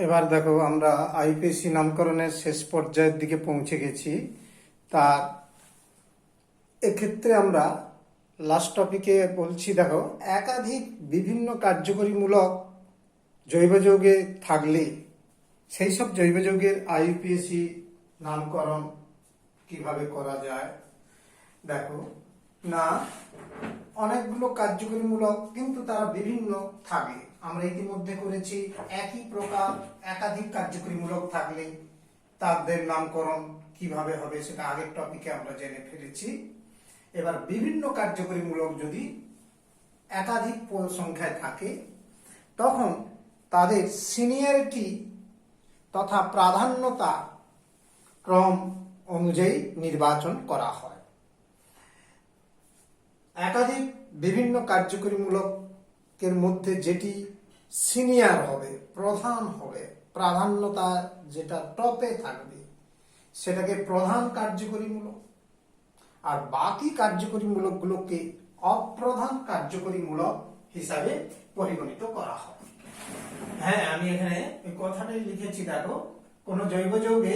এবার দেখো আমরা আইপিএসসি নামকরণের শেষ পর্যায়ের দিকে পৌঁছে গেছি। তার এক্ষেত্রে আমরা লাস্ট টপিকে বলছি, দেখো একাধিক বিভিন্ন কার্যকরীমূলক জৈব যৌগে থাকলে সেই সব জৈব যৌগের আইপিএসসি নামকরণ কিভাবে করা যায়। দেখো না, অনেকগুলো কার্যকরীমূলক কিন্তু তারা বিভিন্ন থাকে। আমরা ইতিমধ্যে করেছি একই প্রকার একাধিক কার্যকরীমূলক থাকলে তাদের নামকরণ কিভাবে হবে সেটা আগের টপিকে আমরা জেনে ফেলেছি। এবার বিভিন্ন কার্যকরীমূলক যদি একাধিক সংখ্যায় থাকে তখন তাদের সিনিয়রিটি তথা প্রাধান্যতা ক্রম অনুযায়ী নির্বাচন করা হয়। একাধিক বিভিন্ন কার্যকরীমূলকের মধ্যে যেটি সিনিয়র হবে, প্রধান হবে, প্রাধান্যতা যেটা টপে থাকবে সেটাকে প্রধান কার্যকরীমূলক, আর বাকি কার্যকরীমূলকগুলোকে অপ্রধান কার্যকরীমূলক হিসাবে পরিগণিত করা হয়। হ্যাঁ, আমি এখানে এই কথাটাই লিখেছি। দেখো, কোন জৈব যৌগে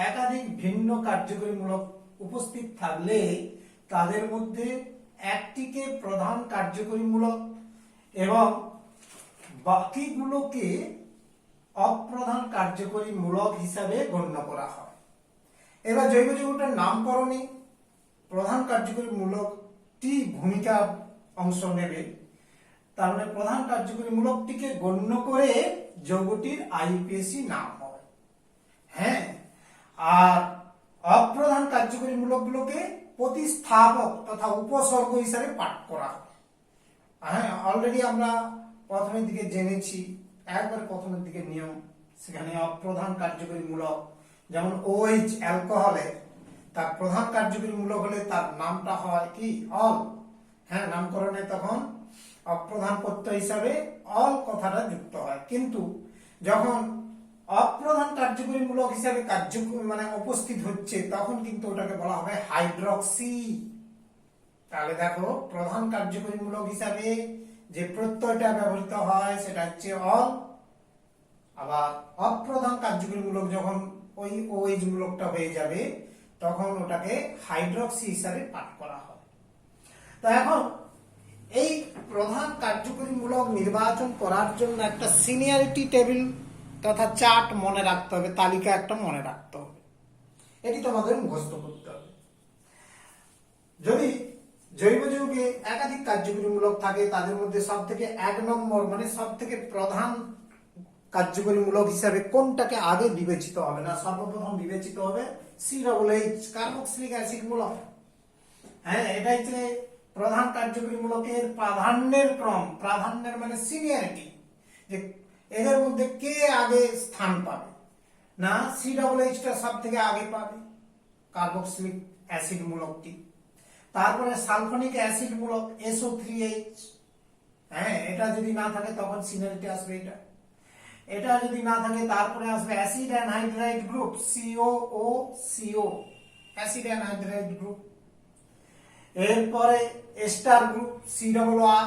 একাধিক ভিন্ন কার্যকরীমূলক উপস্থিত থাকলে তাদের মধ্যে একটিকে প্রধান কার্যকরীমূলক এবং বাকিগুলোকে অপ্রধান কার্যকরীমূলক হিসাবে গণ্য করা হয়। এবার জৈব যৌগটার নামকরণে প্রধান কার্যকরীমূলকটি ভূমিকা অংশ নেবে। তার মানে প্রধান কার্যকরীমূলকটিকে গণ্য করে যৌগটির আইউপিএসি নাম হয়। হ্যাঁ, আর অপ্রধান কার্যকরীমূলকগুলোকে প্রতিস্থাপক তথা উপসর্গ হিসাবে পাঠ করা হয়। হ্যাঁ, অলরেডি আমরা প্রথমের দিকে জেনেছি, একবারে প্রথমের দিকে নিয়ম। সেখানে অপ্রধান কার্যকরীমূলক যেমন OH অ্যালকোহলে তার প্রধান কার্যকরীমূলক হলে তার নামটা হয় কি অল। হ্যাঁ, নামকরণে তখন অপ্রধান প্রত্যয় হিসাবে অল কথাটা যুক্ত হয়। কিন্তু যখন অপ্রধান কার্যকরীমূলক হিসাবে উপস্থিত হচ্ছে তখন কিন্তু ওটাকে বলা হবে হাইড্রক্সি। তাহলে দেখো, প্রধান কার্যকরীমূলক হিসাবে যে প্রত্যয়টা ব্যবহৃত হয় সেটা হচ্ছে অল, আবার অপ্রধান কার্যকরীমূলক যখন ওই OH মূলকটা হয়ে যাবে তখন ওটাকে হাইড্রক্সি হিসাবে পাঠ করা হয়। তো এখন এই প্রধান কার্যকরীমূলক নির্বাচন করার জন্য একটা সিনিয়রিটি টেবিল তথা চার্ট মনে রাখতে হবে, তালিকা একটা মনে রাখতে হবে। এটি তোমাদের মুখস্থ করতে হবে। যদি জৈব যৌগে একাধিক কার্যকরীমূলক থাকে তাদের মধ্যে সব থেকে 1 নম্বর মানে সব থেকে প্রধান কার্যকরীমূলক হিসাবে কোনটাকে আগে বিবেচিত হবে না, সর্বপ্রথম বিবেচিত হবে COOH কার্বক্সিলিক অ্যাসিড মূলক। হ্যাঁ, এটা হচ্ছে প্রধান কার্যকরীমূলকের প্রাধান্যের ক্রম, প্রাধান্যের মানে সিনিয়রিটি, যে এদের মধ্যে কে আগে স্থান পাবে। না, COOH টা সব থেকে আগে পাবে, কার্বক্সিলিক অ্যাসিড মূলকটি। তারপরে সালফোনিক অ্যাসিড মূলক SO3H। হ্যাঁ, এটা যদি না থাকে তখন সিনিয়রিটি আসবে এটা। এটা যদি না থাকে তারপরে আসবে acid anhydride group COOCO, acid anhydride group. এরপরে এস্টার গ্রুপ COR।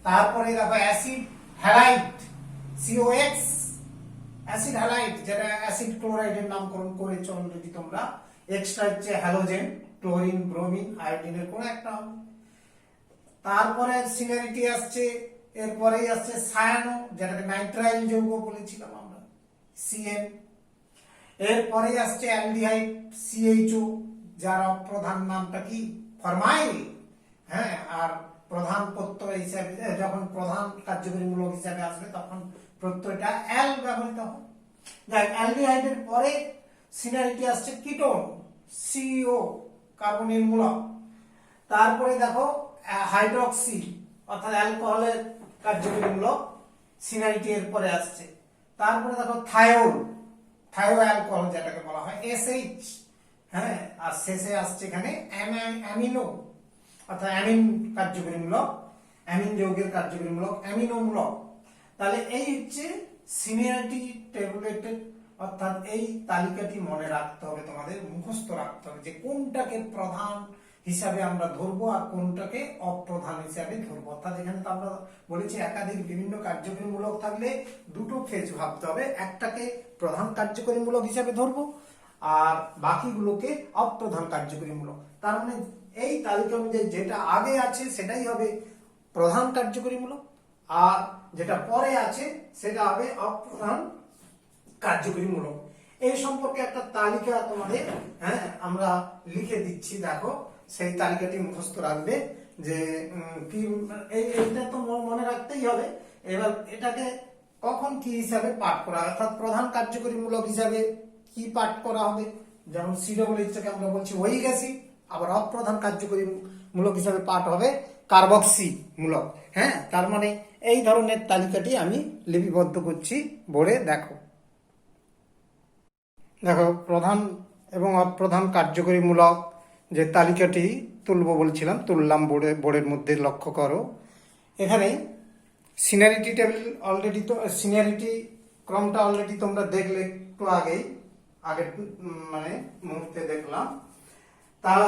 তারপরে দেখো acid halide COX, acid halide যেটা অ্যাসিড ক্লোরাইডের নামকরণ করেছো অলরেডি তোমরা। এক্সট্রা হচ্ছে হ্যালোজেন, ক্লোরিন, ব্রোমিন, আয়োডিনের কোন একটা হবে। তারপরে সিনারিটি আসছে, এরপরেই আসছে সায়ানো যেটাকে নাইট্রাইল যৌগ বলেছিলাম আমরা, CN। এরপরেই আসছে অ্যালডিহাইড CHO, যার প্রধান নামটা কি ফরমাইল। হ্যাঁ, আর প্রধান প্রত্যয় হিসাবে যখন প্রধান কার্যকরীমূলক হিসাবে আসবে তখন প্রত্যয়টা অ্যাল ব্যবহৃত হবে। যাই, অ্যালডিহাইডের পরে সিনারিটি আসছে কিটোন CO, কার্বনের মূলক। তারপরে দেখো হাইড্রক্সি অর্থাৎ অ্যালকোহলের কার্যকরীমূলক সিনারিটি এর পরে আসছে। তারপরে দেখো থায়োল অ্যালকোহল যেটাকে বলা হয় SH। হ্যাঁ, আর শেষে আসছে এখানে অ্যামিনো অর্থাৎ অ্যামিন কার্যকরীমূলক, অ্যামিন যৌগের কার্যকরীমূলক অ্যামিনোমূলক। তাহলে এই হচ্ছে সিনিয়রিটি টেবুলেটেড, অর্থাৎ এই তালিকাটি মনে রাখতে হবে, তোমাদের মুখস্থ রাখতে হবে যে কোনটাকে প্রধান হিসাবে আমরা ধরবো আর কোনটাকে অপ্রধান হিসাবে ধরবো। অর্থাৎ এখানে তো আমরা বলেছি একাধিক বিভিন্ন কার্যকরী মূলক থাকলে দুটো ফেজ ভাবতে হবে, একটাকে প্রধান কার্যকরী মূলক হিসাবে ধরবো আর বাকিগুলোকে অপ্রধান কার্যকরী মূলক। তার মানে এই তালিকা অনুযায়ী যেটা আগে আছে সেটাই হবে প্রধান কার্যকরী মূলক আর যেটা পরে আছে সেটা হবে অপ্রধান কার্যকরী মূলক। এই সম্পর্কে একটা তালিকা তোমাদের আমরা লিখে দিচ্ছি, দেখো সেই তালিকাটি মুখস্থ রাখবে যে কি এইটা তো মনে রাখতেই হবে। এবার এটাকে কখন কি হিসাবে পাঠ করা, অর্থাৎ প্রধান কার্যকরী মূলক হিসাবে কি পাঠ করা হবে, যেমন সিডব্লিউএইচটাকে আমরা বলছি ওয়িক অ্যাসিড, আবার অপ্রধান কার্যকরী মূলক হিসাবে পাঠ হবে কার্বক্সি মূলক। তার মানে এই ধরনের তালিকাটি আমি লিপিবদ্ধ করছি বোর্ডে। দেখো প্রধান এবং অপ্রধান কার্যকরী মূলক যে তালিকাটি তুলব বলছিলাম, তুললাম বোর্ডের মধ্যে। লক্ষ্য করো এখানে সিনিয়রিটি টেবিল অলরেডি, তো সিনিয়রিটি ক্রমটা অলরেডি তোমরা দেখলে একটু আগের মানে মুহূর্তে দেখলাম, তার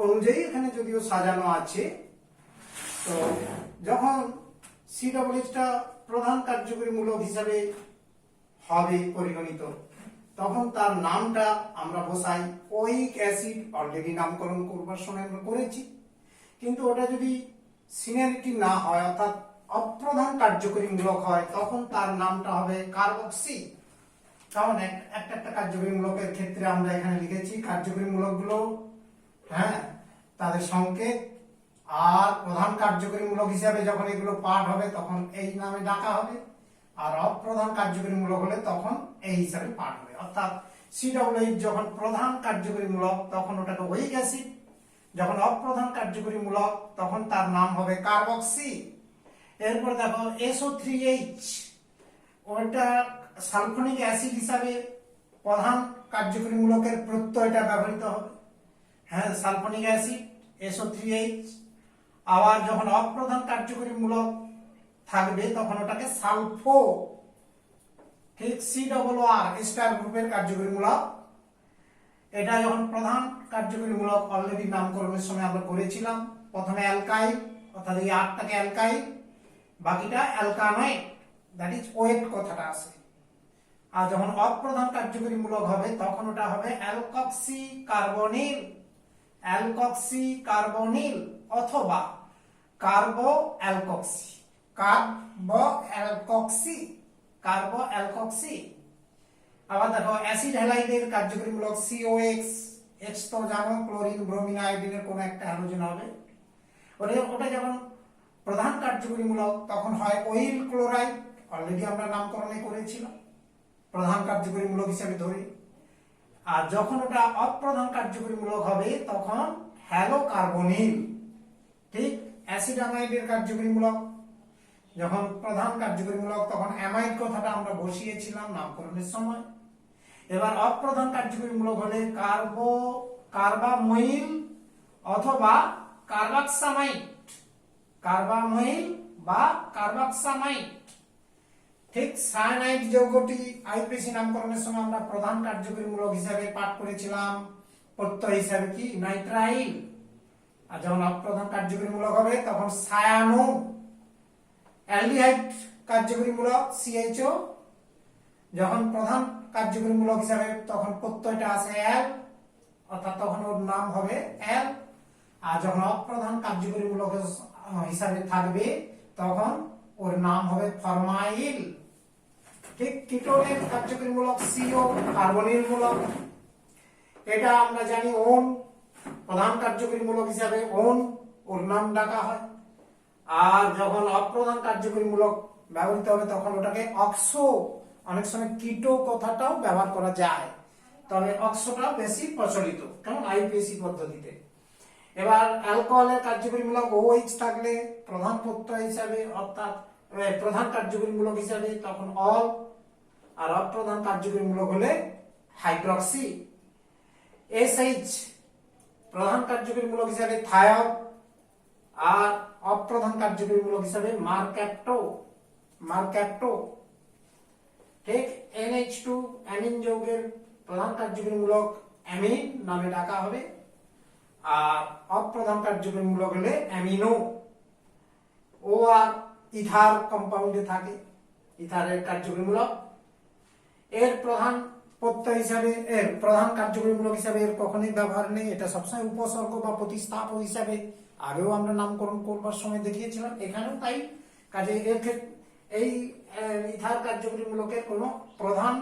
অনুযায়ী এখানে যদিও সাজানো আছে। তো যখন সিডব্লিউএইচটা প্রধান কার্যকরী মূলক হিসাবে হবে পরিগণিত, তখন তার নামটা আমরা বসাই ওয়িক অ্যাসিড। অলরেডি নামকরণ করবার সময় আমরা করেছি, কিন্তু ওটা যদি সিনিয়রিটি না হয় অর্থাৎ অপ্রধান কার্যকরী মূলক হয়, তখন তার নামটা হবে কার্বক্সি। কারণ একটা কার্যকরী মূলকের ক্ষেত্রে আমরা এখানে লিখেছি কার্যকরী মূলকগুলো তাদের সংকেত, আর প্রধান কার্যকরী মূলক হিসাবে যখন এগুলো পাঠ হবে তখন এই নামে ডাকা হবে, আর অপ্রধান কার্যকরী মূলক হলে তখন এই হিসাবে পাঠ হবে। অর্থাৎ সিডব্লিউএইচ যখন প্রধান কার্যকরী মূলক তখন ওটাকে ওয়িক অ্যাসিড, যখন অপ্রধান কার্যকরী মূলক তখন তার নাম হবে কার্বক্সি। এরপর দেখো SO3H, ওটা সালফোনিক অ্যাসিড হিসাবে প্রধান কার্যকরী মূলকের প্রত্যয়টা ব্যবহৃত হবে। Sulphonic acid SO3H। আবার যখন অপ্রধান কার্যকরী মূলক থাকবে তখন ওটাকে সালফো, ঠিক COR স্টার গ্রুপের কার্যকরী মূলক। এটা যখন প্রধান কার্যকরী মূলক অলরেডি নামকরণের সময় আমরা করেছিলাম, প্রথমে অ্যালকাইল অর্থাৎ এই 8টাকে অ্যালকাইল, বাকিটা অ্যালকানয়েড, দ্যাট ইজ ওয়েট কথাটা আছে। আর যখন অপ্রধান কার্যকরী মূলক হবে তখন ওটা হবে অ্যালকক্সি কার্বনিল, অ্যালকক্সি কার্বনিল অথবা কার্বো অ্যালকক্সি, কার্বো অ্যালকক্সি, কার্বো অ্যালকক্সি। আবার দেখো অ্যাসিড হ্যালাইডের কার্যকরী মূলক COX, X তো জানো ক্লোরিন ব্রোমিন আয়োডিনের কোন একটা হ্যালোজেন হবে। ওটা যখন প্রধান কার্যকরী মূলক তখন হয় অয়েল ক্লোরাইড, অলরেডি আমরা নামকরণে করেছিলাম, প্রধান কার্যকরী মূলক হিসেবে ধরি। আর যখন ওটা অপ্রধান কার্যকরী মূলক হবে তখন হ্যালোকার্বনিল, ঠিক অ্যাসিড অ্যামাইডের কার্যকরী মূলক যখন প্রধান কার্যকরী মূলক তখন অ্যামাইড কথাটা আমরা বসিয়েছিলাম নামকরণের সময়। এবার অপ্রধান কার্যকরী মূলক হলে কার্বাময়িল অথবা কার্বক্সামাইড, কার্বাময়িল বা কার্বক্সামাইড। ঠিক সায়ানাইড যৌগটি আইপিএসি নামকরণের সময় আমরা প্রধান কার্যকরী মূলক হিসাবে পাঠ করেছিলাম, প্রত্যয় হিসাবে কি নাইট্রাইল। আর যখন অপ্রধান কার্যকরী মূলক হবে তখন সায়ানো। অ্যালডিহাইড কার্যকরী মূলক CHO, যখন প্রধান কার্যকরী মূলক হিসাবে তখন প্রত্যয়টা আসে অ্যাল, অর্থাৎ তখন ওর নাম হবে অ্যাল। আর যখন অপ্রধান কার্যকরী মূলক হিসাবে থাকবে তখন ওর নাম হবে ফরমাইল। ঠিক কিটোনের কার্যকরী মূলক CO, কার্বনিল মূলক। এটা আমরা জানি ওন, প্রধান কার্যকরী মূলক হিসাবে ওন, ওর নাম ডাকা হয়। আর যখন অপ্রধান কার্যকরী মূলক ব্যবহৃত হবে তখন ওটাকে অক্সো, অনেক সময় কিটো কথাটাও ব্যবহার করা যায়, তবে অক্সোটা বেশি প্রচলিত কারণ আইপিএসি পদ্ধতিতে। এবার অ্যালকোহলের কার্যকরী মূলক OH থাকলে প্রধান প্রত্যয় হিসাবে অর্থাৎ প্রধান কার্যকরী মূলক হিসাবে তখন অল, আর অপ্রধান কার্যকরী মূলক হলে হাইড্রক্সি। SH প্রধান কার্যকরী মূলক হিসাবে থায়োড, আর অপ্রধান কার্যকরী মূলক হিসাবে মারক্যাপ্টো, মারক্যাপ্টো। ঠিক NH2 অ্যামিন যৌগের প্রধান কার্যকরী মূলক অ্যামিন নামে ডাকা হবে। আর অপ্রধান কার্যকরী মূলক হলে অ্যামিনো। ও আর ইথার কম্পাউন্ডে থাকে, ইথারের কার্যকরী মূলক। এর প্রধান প্রত্যয় হিসাবে, এর প্রধান কার্যকরী মূলক হিসাবে এর কখনোই ব্যবহার নেই। এটা সবসময় উপসর্গ বা প্রতিস্থাপক হিসাবে আগেও আমরা নামকরণ করবার সময় দেখিয়েছিলাম, এখানেও তাই। কাজে এর ক্ষেত্রে এই ইথার কার্যকরী মূলকের কোনো প্রধান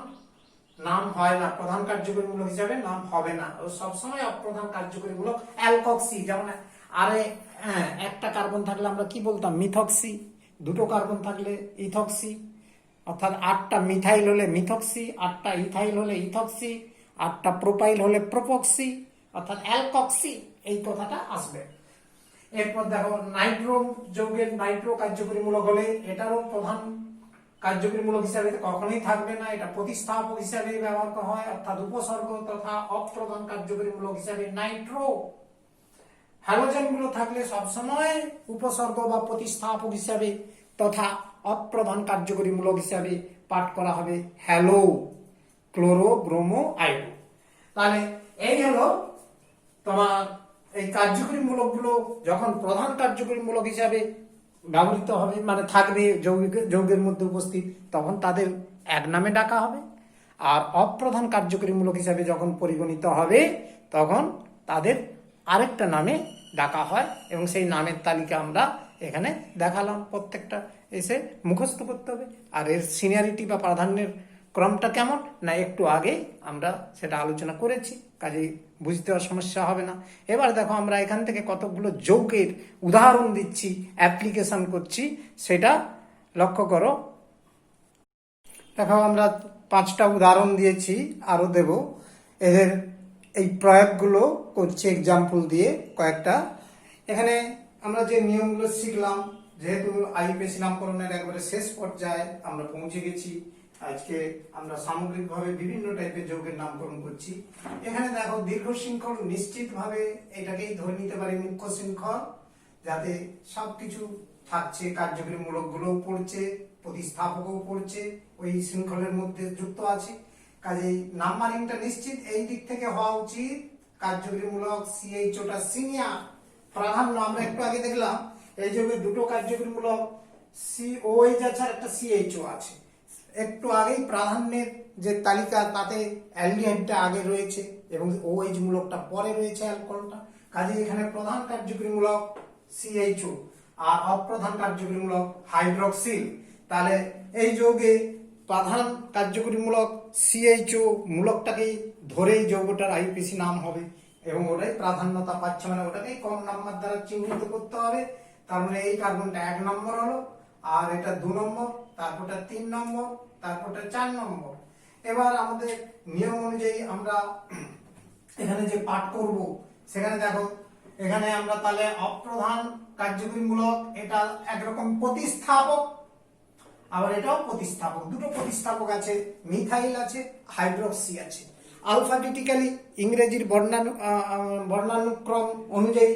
নাম হয় না, প্রধান কার্যকরী মূলক হিসাবে নাম হবে না, ও সবসময় অপ্রধান কার্যকরী মূলক। অ্যালকক্সি, যেমন আরে একটা কার্বন থাকলে আমরা কি বলতাম? মিথক্সি। দুটো কার্বন থাকলে ইথক্সি। অর্থাৎ 8টা মিথাইল হলে মিথক্সি, 8টা ইথাইল হলে ইথক্সি, 8টা প্রোপাইল হলে প্রোপক্সি, অর্থাৎ অ্যালকক্সি, এই কথাটা আসবে। এরপর দেখো নাইট্রো যৌগের নাইট্রো কার্যকরী মূলক হলে এটারও প্রধান কার্যকরী মূলক হিসাবে কখনোই থাকবে না, এটা প্রতিস্থাপক হিসাবে ব্যবহার করা হয়, অর্থাৎ উপসর্গ তথা অপ্রধান কার্যকরী মূলক হিসাবে নাইট্রো। হ্যালোজেন গুলো থাকলে সবসময় উপসর্গ বা প্রতিস্থাপক হিসাবে তথা অপ্রধান কার্যকরী মূলক হিসাবে পাঠ করা হবে হ্যালো, ক্লোরো, ব্রোমো, আয়োডো। তাহলে এই হলো তোমার এই কার্যকরী মূলকগুলো যখন প্রধান কার্যকরী মূলক হিসাবে ব্যবহৃত হবে, মানে থাকবে যৌগের মধ্যে উপস্থিত, তখন তাদের এক নামে ডাকা হবে। আর অপ্রধান কার্যকরী মূলক হিসাবে যখন পরিগণিত হবে তখন তাদের আরেকটা নামে ডাকা হয়, এবং সেই নামের তালিকা আমরা এখানে দেখালাম। প্রত্যেকটা এসে মুখস্থ করতে হবে। আর এর সিনিয়রিটি বা প্রাধান্যের ক্রমটা কেমন, না একটু আগে আমরা সেটা আলোচনা করেছি, কাজে বুঝতে হওয়ার সমস্যা হবে না। এবার দেখো আমরা এখান থেকে কতগুলো যৌগের উদাহরণ দিচ্ছি, অ্যাপ্লিকেশন করছি, সেটা লক্ষ্য করো। দেখো আমরা 5টা উদাহরণ দিয়েছি, আরো দেব। এদের এই প্রয়োগগুলো করছি এক্সাম্পল দিয়ে কয়েকটা। এখানে আমরা যে নিয়মগুলো শিখলাম, যেহেতু আইপিএসসি নামকরণের একবারে শেষ পর্যায়ে আমরা পৌঁছে গেছি, আজকে আমরা সামগ্রিকভাবে বিভিন্ন টাইপের যৌগের নামকরণ করছি। এখানে দেখো দীর্ঘ শৃঙ্খল, নিশ্চিতভাবে এটাকেই ধরে নিতে পারি মুখ্য শৃঙ্খল, যাতে সবকিছু থাকছে, কার্যকরী মূলকগুলোও পড়ছে, প্রতিস্থাপকও পড়ছে, ওই শৃঙ্খলের মধ্যে যুক্ত আছে। কাজেই নাম্বারিংটা নিশ্চিত এই দিক থেকে হওয়া উচিত। কার্যকরী মূলক সিএইচওটা সিনিয়র প্রাধান্য। আমরা একটু আগে দেখলাম এই যৌগে দুটো কার্যকরী মূলক সিওএইচ আছে আর একটা সিএইচও আছে। একটু আগেই প্রাধান্যের যে তালিকা, তাতে অ্যালডিহাইডটা আগে রয়েছে এবং ওএইচ মূলকটা পরে রয়েছে, অ্যালকোহলটা। কাজে এখানে প্রধান কার্যকরী মূলক সিএইচও আর অপ্রধান কার্যকরী মূলক হাইড্রক্সিল। তাহলে এই যৌগে প্রধান কার্যকরী মূলক সিএইচও মূলকটাকেই ধরেই যৌগটার আইপিসি নাম হবে, এবং ওটাই প্রাধান্যতা পাচ্ছে, মানে ওটাকেই কম নাম্বার দ্বারা চিহ্নিত করতে হবে। তার মানে এই কার্বনটা 1 নম্বর হলো, আর এটা 2 নম্বর, তারপরটা 3 নম্বর, তারপরটা 4 নম্বর। এবার আমাদের নিয়ম অনুযায়ী আমরা এখানে যে পাঠ করব, সেখানে দেখো এখানে আমরা তাহলে অপ্রধান কার্যকরী মূলক, এটা একরকম প্রতিস্থাপক, আবার এটাও প্রতিস্থাপক। দুটো প্রতিস্থাপক আছে, মিথাইল আছে, হাইড্রক্সি আছে। আলফাবেটিক্যালি ইংরেজির বর্ণানুক্রম অনুযায়ী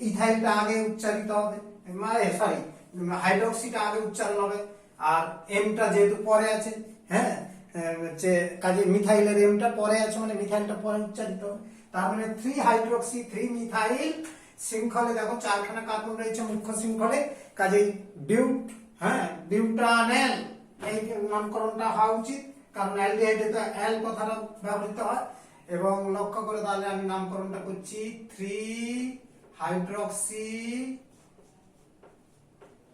ইথাইলটা আগে উচ্চারিত হবে, সরি হাইড্রক্সিটা আগে উচ্চারণ হবে, আর এমটা যেহেতু পরে আছে, হ্যাঁ, যে কাজে মিথাইলের এমটা পরে আছে, মানে মিথাইলটা পরে উচ্চারিত হবে। তার মানে 3 হাইড্রক্সি 3 মিথাইল শৃঙ্খলে দেখো 4খানা কার্বন রয়েছে মুখ্য শৃঙ্খলে, কাজেই বিউট, হ্যাঁ, বিউটানেল এই নামকরণটা হওয়া উচিত, কারণ অ্যালডিহাইডে তো অ্যাল কথাটা ব্যবহৃত হয়। এবং লক্ষ্য করে তাহলে আমি নামকরণটা করছি 3 হাইড্রক্সি,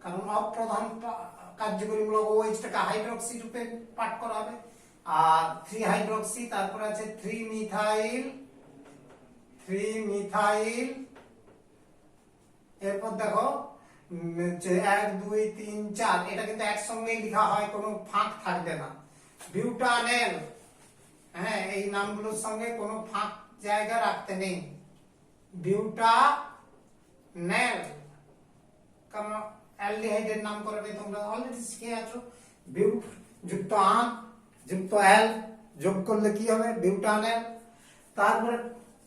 কারণ অপ্রধান কার্যকরী মূলক ওএইচটাকে হাইড্রক্সি রূপে পাঠ করা হবে। আর 3 হাইড্রক্সি, তারপরে আছে 3 মিথাইল, এরপর দেখো 1 2 3 4, এটা কিন্তু একসঙ্গেই লেখা হয়, কোনো ফাঁক থাকবে না। বিউটানেল, হ্যাঁ, এই নামগুলোর সঙ্গে কোনো ফাঁক জায়গা রাখতে নেই। বিউটানেল, কারণ অ্যালডিহাইডের নামকরণে তোমরা অলরেডি শিখে আছো। বিউট যুক্ত আন যুক্ত অ্যাল যোগ করলে কি হবে? বিউটানেল। তারপরে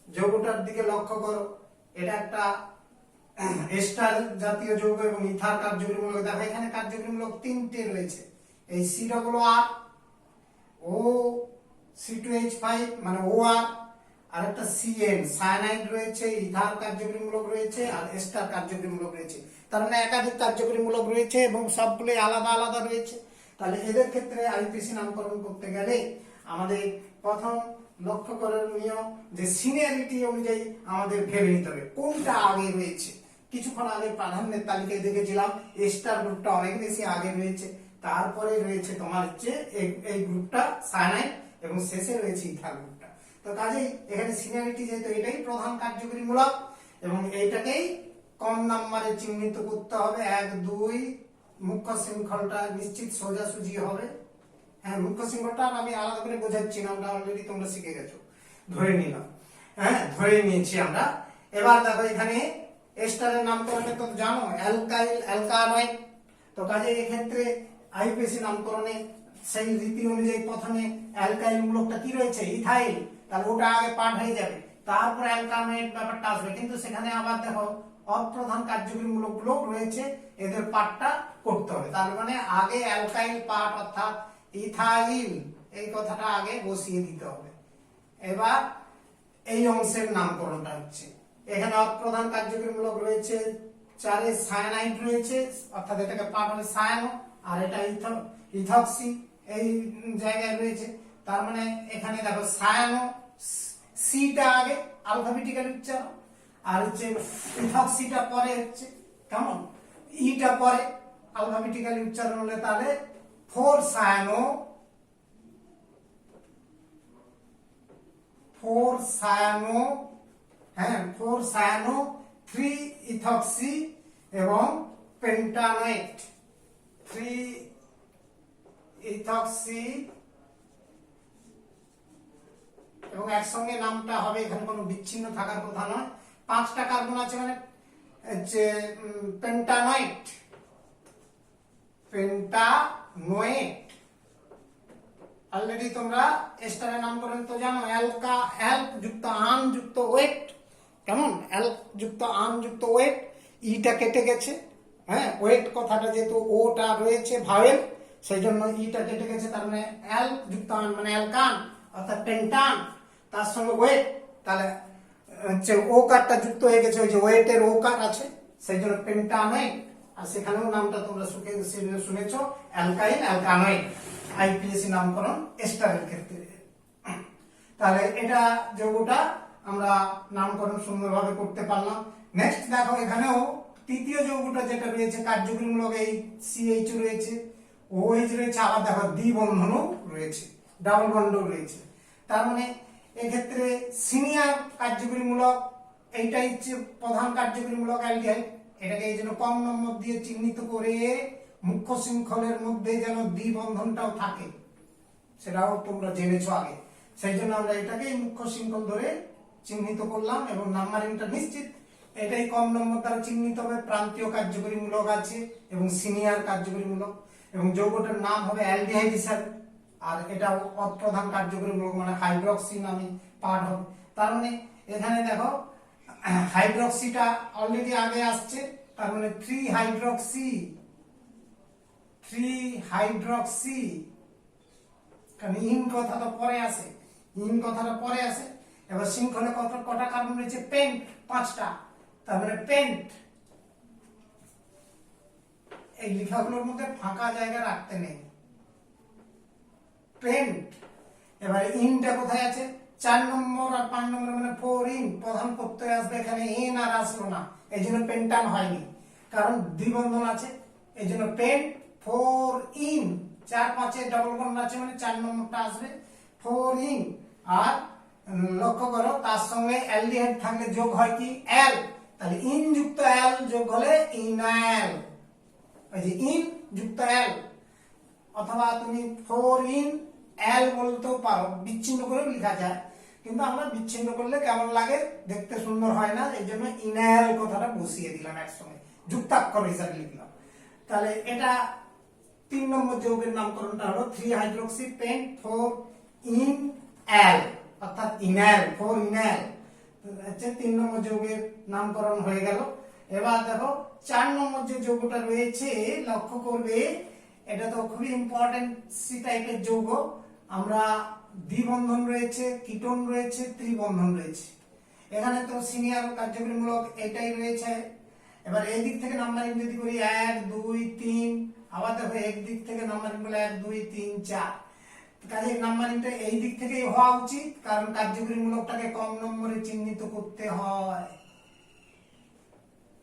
যৌগটার দিকে লক্ষ্য করো, এটা একটা এস্টার জাতীয় যৌগ এবং ইথার কার্যকরী মূলক। দেখো এখানে কার্যকরী মূলক 3টে রয়েছে, এই COR, O C2H5 মানে OR, আর একটা সিএন সায়ানাইড রয়েছে, ইথার কার্যকরীমূলক রয়েছে, আর এস্টার কার্যকরীমূলক রয়েছে। তার মানে একাধিক কার্যকরীমূলক রয়েছে এবং সবগুলোই আলাদা আলাদা রয়েছে। তাহলে এদের ক্ষেত্রে আইপিসি নামকরণ করতে গেলে আমাদের প্রথম লক্ষ্য করণীয় যে সিনিয়রিটি অনুযায়ী আমাদের ভেবে নিতে হবে কোনটা আগে রয়েছে। কিছুক্ষণ আগে প্রাধান্যের তালিকায় দেখেছিলাম এস্টার গ্রুপটা অনেক বেশি আগে রয়েছে, তারপরে রয়েছে তোমার হচ্ছে এই গ্রুপটা সায়ানাইড এবং শেষে রয়েছে ইথার গ্রুপটা। তো কাজেই এখানে সিনিয়রিটি যেহেতু এটাই প্রধান কার্যকরীমূলক এবং এইটাকেই কম নাম্বারে চিহ্নিত করতে হবে। 1 2 মুখ্য শৃঙ্খলটা নিশ্চিত সোজাসুজি হবে। হ্যাঁ, মুখ্য শৃঙ্খলটা আমি আলাদা করে বোঝাচ্ছি না, আমরা অলরেডি তোমরা শিখে গেছো, ধরে নিলাম। হ্যাঁ, ধরে নিয়েছি আমরা। এবার দেখো এখানে এস্টারের নামকরণে তো জানো অ্যালকাইল অ্যালকানয়েড। তো কাজে এক্ষেত্রে আইপিএসি নামকরণে সেই রীতি অনুযায়ী প্রথমে অ্যালকাইল মূলকটা কি রয়েছে ইথাইল, তাহলে ওটা আগে পাঠ হয়ে যাবে, তারপর অ্যালকানয়েড ব্যাপারটা আসবে। কিন্তু সেখানে আবার দেখো অপ্রধান কার্যকরী মূলকগুলো রয়েছে, এদের পাঠটা করতে হবে। তার মানে আগে অ্যালকাইল পাঠ অর্থাৎ ইথাইল এই কথাটা আগে বসিয়ে দিতে হবে। এবার এই অংশের নামকরণটা হচ্ছে এখানে অপ্রধান কার্যকরীমূলক রয়েছে 4 সায়ানাইড রয়েছে, অর্থাৎ এটাকে পাঠ হবে সায়ানো, আর এটা ইথক্সি এই জায়গায় রয়েছে। তার মানে এখানে দেখো সায়ানো সিটা আগে আলফাবেটিক্যাল উচ্চারণ, আর হচ্ছে ইথক্সিটা পরে হচ্ছে কেমন ইটা পরে আলফাবেটিক্যালি উচ্চারণ হলে তাহলে 4 সায়ানো 3 ইথক্সি এবং পেন্টানয়েড 3 ইথক্সি এবং একসঙ্গে নামটা হবে, এখানে কোনো বিচ্ছিন্ন থাকার কথা নয়। 5টা কার্বন আছে মানে যে পেন্টানয়েড অলরেডি তোমরা এস্টারের নামকরণ তো জানো অ্যালকা অ্যাল্ক যুক্ত আন যুক্ত ওয়েট, কেমন অ্যাল্ক যুক্ত আন যুক্ত ওয়েট, ইটা কেটে গেছে। হ্যাঁ, ওয়েট কথাটা যেহেতু ওটা রয়েছে ভাওয়েল সেই জন্য ইটা কেটে গেছে, তার মানে অ্যাল্ক যুক্ত আন মানে অ্যালকান অর্থাৎ পেন্টান, তার সঙ্গে ওয়েট, তাহলে হচ্ছে ও কারটা যুক্ত হয়ে গেছে, ওই যে ওয়েটের ও কার আছে সেই জন্য পেন্টানয়েড। আর সেখানেও নামটা তোমরা শুনেছো অ্যালকাইল অ্যালকানয়েড আইপিএসি নামকরণ এস্টারের ক্ষেত্রে। তাহলে এটা যৌগটা আমরা নামকরণ সুন্দরভাবে করতে পারলাম। নেক্সট দেখো এখানেও তৃতীয় যৌগটা যেটা রয়েছে কার্যকরীমূলক এই সিএইচ রয়েছে, ওএইচ রয়েছে, আবার দেখো দ্বিবন্ধনও রয়েছে, ডাবল বন্ডও রয়েছে। তার মানে এক্ষেত্রে সিনিয়র কার্যকরীমূলক এইটাই হচ্ছে প্রধান কার্যকরীমূলক অ্যালডিহাইড। এটাকে এই জন্য কম নম্বর দিয়ে চিহ্নিত করে মুখ্য শৃঙ্খলের মধ্যে যেন দ্বিবন্ধনটাও থাকে সেটাও তোমরা জেনেছো আগে, সেই জন্য আমরা এটাকেই মুখ্য শৃঙ্খল ধরে চিহ্নিত করলাম এবং নাম্বারিংটা নিশ্চিত এটাই কম নম্বর দ্বারা চিহ্নিত হবে। প্রান্তীয় কার্যকরীমূলক আছে এবং সিনিয়র কার্যকরীমূলক এবং যৌগটার নাম হবে অ্যালডিহাইড হিসাবে, আর এটা অপ্রধান কার্যকরীমূলক মানে হাইড্রক্সি নামে পাঠ হবে। তার মানে এখানে দেখো হাইড্রক্সিটা অলরেডি আগে আসছে, তার মানে 3 হাইড্রক্সি কারণ ইন কথাটা পরে আসে, এবার শৃঙ্খলে কটা কার্বন রয়েছে পেন্ট 5টা, তার মানে পেন্ট। এই লেখাগুলোর মধ্যে ফাঁকা জায়গা রাখতে নেই, পেন্ট। এবার ইনটা কোথায় আছে 4 নম্বর আর 5 নম্বর মানে 4 ইন, প্রধান প্রত্যয় আসবে এখানে এন আর আসলো না, এই জন্য পেন্টান হয়নি কারণ দ্বিবন্ধন আছে, এই জন্য পেন্ট 4 ইন 4 5 ডাবল বন্ড আছে মানে 4 নম্বরটা আসবে 4 ইন। আর লক্ষ্য করো তার সঙ্গে অ্যালডিহাইড থাকলে যোগ হয় কি অ্যাল, তাহলে ইন যুক্ত অ্যাল যোগ হলে ইনঅ্যাল, এই যে ইন যুক্ত অ্যাল, অথবা তুমি 4 ইন অ্যাল বলতেও পারো, বিচ্ছিন্ন করেও লেখা যায়, কিন্তু আমরা বিচ্ছিন্ন করলে কেমন লাগে দেখতে সুন্দর হয় না, এই জন্য ইনঅ্যাল কথাটা বসিয়ে দিলাম একসঙ্গে যুক্তাক্ষর হিসাবে লিখলাম। তাহলে এটা 3 নম্বর যৌগের নামকরণটা হলো 3 হাইড্রক্সি পেন্ট 4 ইন অ্যাল অর্থাৎ ইনঅ্যাল 4 ইনঅ্যাল হচ্ছে 3 নম্বর যৌগের নামকরণ হয়ে গেল। এবার দেখো 4 নম্বর যে যৌগটা রয়েছে লক্ষ্য করবে এটা তো খুবই ইম্পর্টেন্ট সি টাইপের যৌগ, আমরা দ্বিবন্ধন রয়েছে, কিটোন রয়েছে, ত্রিবন্ধন রয়েছে। এখানে তো সিনিয়র কার্যকরীমূলক এটাই রয়েছে। এবার এই দিক থেকে নাম্বারিং যদি করি 1 2 3, আবার দেখো এক দিক থেকে নাম্বারিং বলে 1 2 3 4, কাজে নাম্বারিংটা এই দিক থেকেই হওয়া উচিত, কারণ কার্যকরীমূলকটাকে কম নম্বরে চিহ্নিত করতে হয়।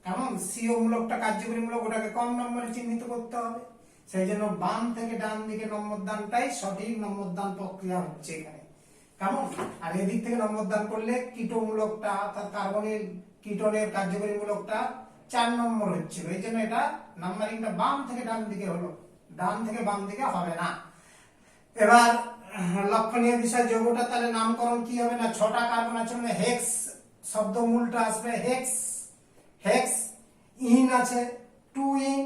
কেমন, সিও মূলকটা কার্যকরীমূলক, ওটাকে কম নম্বরে চিহ্নিত করতে হবে। সেই জন্য বাম থেকে ডান দিকে নম্বরদানটাই সঠিক নম্বরদান প্রক্রিয়া হচ্ছে এখানে। কেমন, আর এদিক থেকে নম্বরদান করলে কিটোমূলকটা অর্থাৎ কার্বনিল কিটোনের কার্যকরীমূলকটা 4 নম্বর হচ্ছিল। এই জন্য এটা নাম্বারিংটা বাম থেকে ডান দিকে হলো, ডান থেকে বাম দিকে হবে না। এবার লক্ষণীয় বিষয়, যৌগটা তাহলে নামকরণ কি হবে না, 6টা কার্বন আছে মানে হেক্স শব্দমূলটা আসবে হেক্স। হেক্স ইন আছে 2 ইন,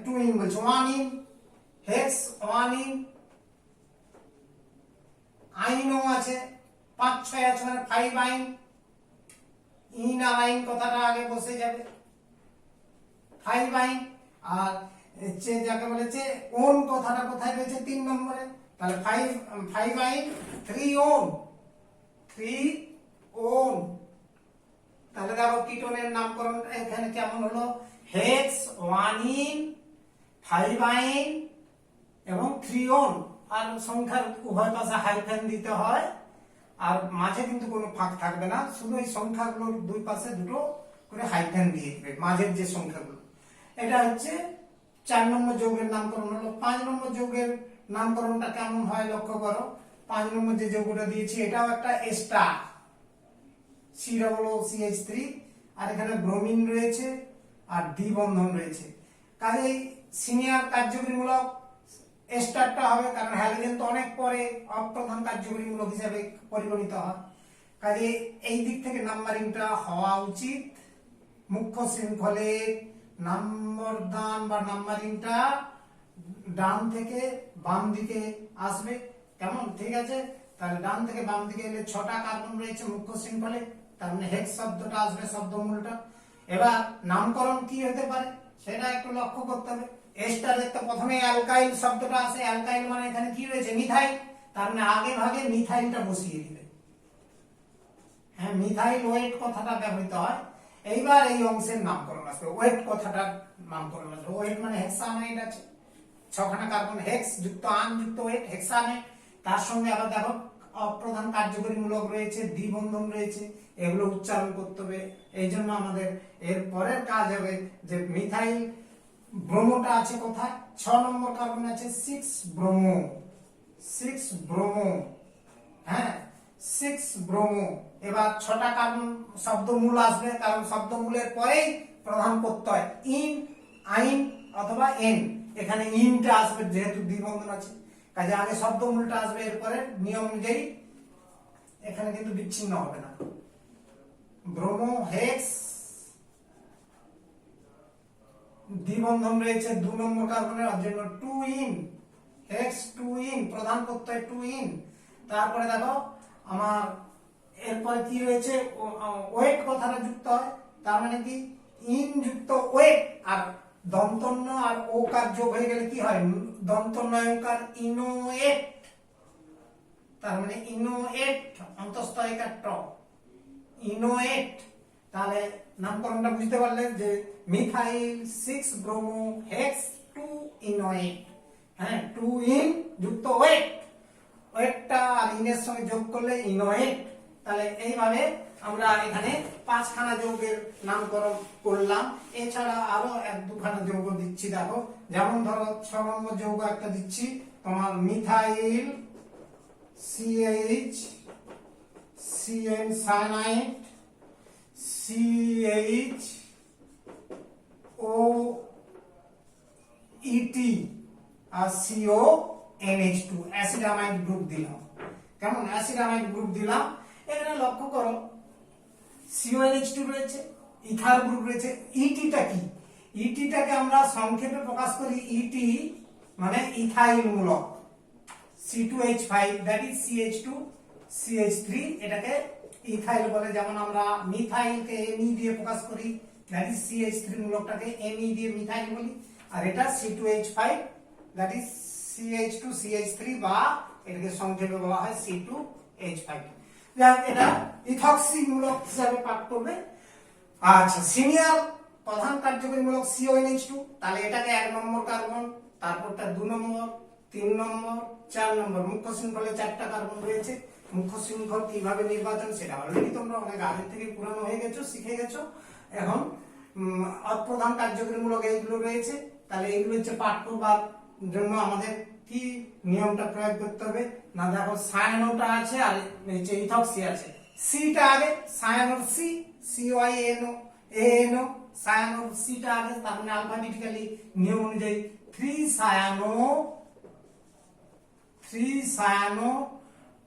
2 ইন বলছো 1 ইন, হেক্স 1 ইন। আইনও আছে 5 6 আছে মানে 5 আইন। ইন আর আইন কথাটা আগে বসে যাবে 5 আইন। আর যাকে বলেছে ওন কথাটা কোথায় রয়েছে 3 নম্বরে, তাহলে 5 আইন 3 ওন, 3 ওন। তাহলে দেখো কিটোনের নামকরণ এখানে কেমন হলো, হেক্স 1 ইন 5 আইন এবং 3 ওন। আর সংখ্যার উভয় পাশে হাইফেন দিতে হয়, আর মাঝে কিন্তু কোনো ফাঁক থাকবে না, শুধু এই সংখ্যাগুলোর দুই পাশে দুটো করে হাইফেন দিয়ে দিবে মাঝের যে সংখ্যাগুলো। এটা হচ্ছে 4 নম্বর যৌগের নামকরণ হলো। 5 নম্বর যৌগের নামকরণটা কেমন হয় লক্ষ্য করো। 5 নম্বর যে যৌগটা দিয়েছি এটাও একটা এস্টার, COOCH3, আর এখানে ব্রোমিন রয়েছে আর দ্বিবন্ধন রয়েছে। কাজেই সিনিয়র কার্যকরীমূলক এস্টারটা হবে, কারণ হ্যালোজেন তো অনেক পরে অপ্রধান কার্যকরীমূলক হিসেবে পরিগণিত হয়। কাজে এই দিক থেকে নাম্বারিংটা হওয়া উচিত। মুখ্য শৃঙ্খলের নম্বরদান বা নাম্বারিংটা ডান থেকে বাম দিকে আসবে। কেমন, ঠিক আছে। তাহলে ডান থেকে বাম দিকে এলে 6টা কার্বন রয়েছে মুখ্য শৃঙ্খলে, তার মানে হেক্স শব্দটা আসবে শব্দমূলটা। এবার নামকরণ কি হতে পারে সেটা একটু লক্ষ্য করতে হবে। এস্টারের তো প্রথমে অ্যালকাইল শব্দটা আসে, অ্যালকাইল মানে এখানে কি রয়েছে মিথাইল, তার মানে আগে ভাগে মিথাইলটা বসিয়ে দিবে। হ্যাঁ, মিথাইল ওয়েট কথাটা ব্যবহৃত হয়। এইবার এই অংশের নামকরণ আসবে, ওয়েট কথাটার নামকরণ আসবে। ওয়েট মানে হেক্সামাইড আছে, 6খানা কার্বন, হেক্স যুক্ত আন যুক্ত ওয়েট হেক্সামাইড। তার সঙ্গে আবার দেখো অপ্রধান কার্যকরীমূলক রয়েছে, দ্বিবন্ধন রয়েছে, এগুলো উচ্চারণ করতে হবে। এই জন্য আমাদের এর পরের কাজ হবে যে মিথাইল ব্রোমোটা আছে কোথায়, 6 নম্বর কার্বন আছে 6 ব্রোমো, 6 ব্রোমো, হ্যাঁ 6 ব্রোমো। এবার 6টা কার্বন শব্দমূল আসবে, কারণ শব্দমূলের পরেই প্রধান প্রত্যয় ইন, আইন অথবা এন। এখানে ইনটা আসবে যেহেতু দ্বিবন্ধন আছে, কাজে আগে শব্দমূলটা আসবে, এরপরে নিয়ম অনুযায়ী এখানে কিন্তু বিচ্ছিন্ন হবে না। ব্রোমো হেক্স, দ্বিবন্ধন রয়েছে 2 নম্বর কার্বনের, জন্য 2 ইন, হেক্স 2 ইন, প্রধান প্রত্যয় 2 ইন। তারপরে দেখো আমার এরপরে কি রয়েছে, ওয়েট কথাটা যুক্ত হয়, তার মানে কি ইন যুক্ত ওয়েট, আর দন্তন্য আর ওকার যোগ হয়ে গেলে কি হয়, দন্তন্যয়কার ইনোয়েট, তার মানে ইনোয়েট অন্তস্থ একার ট, ইনোয়েট। তাহলে নামকরণটা বুঝতে পারলেন যে মিথাইল 6 ব্রোমো হেক্স 2 ইনোয়েট। হ্যাঁ, 2 ইন যুক্ত ওয়েট, ওয়েটটা আর ইনের সঙ্গে যোগ করলে ইনোয়েট। তাহলে এইভাবে আমরা এখানে 5খানা যৌগের নামকরণ করলাম। এছাড়া আরো 1-2খানা যৌগ দিচ্ছি দেখো, যেমন ধরো 6 নম্বর যৌগ একটা দিচ্ছি তোমার methyl CH CN cyanide CH OET আর CONH2 অ্যাসিডামাইড গ্রুপ দিলাম। কেমন, অ্যাসিডামাইড গ্রুপ দিলাম। এখানে লক্ষ্য করো CONH2 রয়েছে, ইথার গ্রুপ রয়েছে। ইটিটা কি, ইটিটাকে আমরা সংক্ষেপে প্রকাশ করি ইটি মানে ইথাইল মূলক, C2H5 that is CH2 CH3, এটাকে ইথাইল বলে। যেমন আমরা মিথাইলকে Me দিয়ে প্রকাশ করি, দ্যাট ইজ CH3 মূলকটাকে Me দিয়ে মিথাইল বলি। আর এটা C2H5 that is CH2 CH3 বা এটাকে সংক্ষেপে বলা হয় C2H5। এটা ইথক্সি মূলক হিসাবে পাঠ করবে। আচ্ছা, সিনিয়র প্রধান কার্যকরী মূলক CONH2, তাহলে এটাকে 1 নম্বর কার্বন, তারপরটা 2 নম্বর, 3 নম্বর, 4 নম্বর। মুখ্য শৃঙ্খলে 4টা কার্বন রয়েছে। মুখ্য শৃঙ্খল কিভাবে নির্বাচন সেটা অলরেডি তোমরা অনেক আগে থেকে পুরানো হয়ে গেছো, শিখে গেছো। এখন অপ্রধান কার্যকরী মূলক এইগুলো রয়েছে। তাহলে এইগুলো হচ্ছে পাঠ করবার জন্য আমাদের কি নিয়মটা প্রয়োগ করতে হবে না, দেখো সায়ানোটা আছে আর নিচে ইথক্সি আছে। সিটা আগে, সায়ানোর সি, CYNO ANO, সায়ানোর সিটা আগে, তার মানে অ্যালফাবেটিক্যালি নিয়ম অনুযায়ী 3 সায়ানো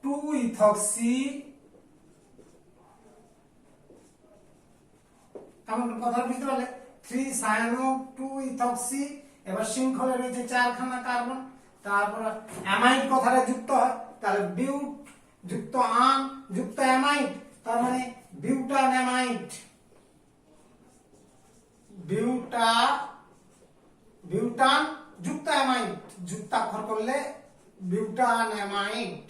2 ইথক্সি। কেমন কথা বুঝতে পারলে? 3 সায়ানো 2 ইথক্সি। এবার শৃঙ্খলে রয়েছে 4খানা কার্বন, তারপর অ্যামাইড কথাটা যুক্ত হয়, তাহলে বিউট যুক্ত আন যুক্ত অ্যামাইড, তার মানে বিউটানঅ্যামাইড। বিউটান যুক্ত অ্যামাইড, যুক্তাক্ষর করলে বিউটানঅ্যামাইড।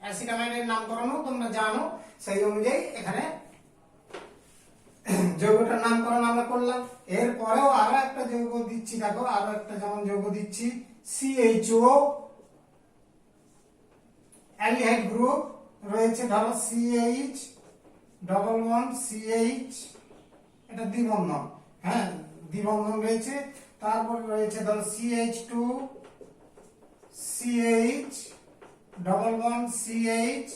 অ্যাসিড অ্যামাইডের নামকরণও তোমরা জানো, সেই অনুযায়ী এখানে যৌগটার নামকরণ আমরা করলাম। এরপরেও আরো একটা যৌগ দিচ্ছি, দেখো আরো একটা যেমন যৌগ দিচ্ছি CHO, অ্যালডিহাইড গ্রুপ রয়েছে, ধরো CH ডবল বন্ড CH, এটা দ্বিবন্ধন, হ্যাঁ দ্বিবন্ধন রয়েছে। তারপর রয়েছে ধরো CH2 CH double bond CH,